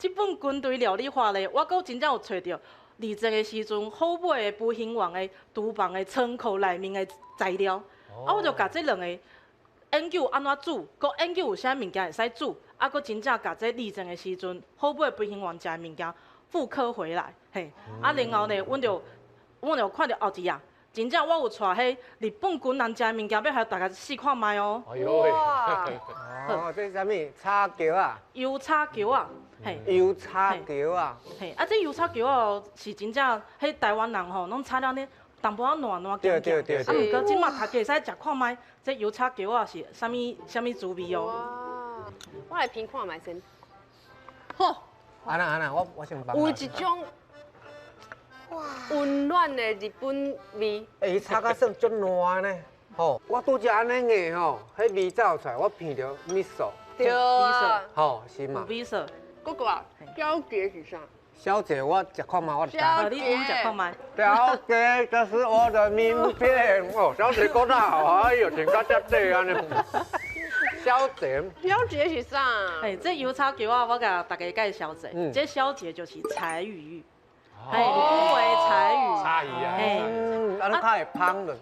这本军队料理法咧，我搁真正有找到二战的时阵后尾的步行王的厨房的仓库内面的材料，我就甲这两个研究安怎煮，搁研究有啥物件会使煮，搁真正甲这二战的时阵后尾步行王食的物件复刻回来，嘿，然后呢，阮就看到后一页。真正我有带迄日本军人食的物件，要互大家试看卖哦。哎呦喂！哦，这是啥物？叉桥啊？油叉桥啊，嘿。油叉桥啊？嘿，这油叉桥哦，是真正迄台湾人吼，拢炒了呢，淡薄仔软软咸咸。对。毋过即马大家会使食看卖，这油叉桥啊是啥物滋味哦？哇，我来评看卖先。吼，安娜，我先帮。有一种温暖的日本味。伊炒甲算足烂呢。吼，我拄只安尼硬吼，迄味走出来，我闻着味素。对啊。吼，是有嘛？味色。哥哥啊，小姐是啥？小姐，我食看嘛，我知。你食看卖。小姐，这是我的名片。哦，小姐讲得好，哎呦，听到这对安尼。小姐，小姐是啥？这油叉桥啊，我甲大家介绍者，这小姐就是柴鱼。日本话柴鱼。差异啊！安尼较会芳的。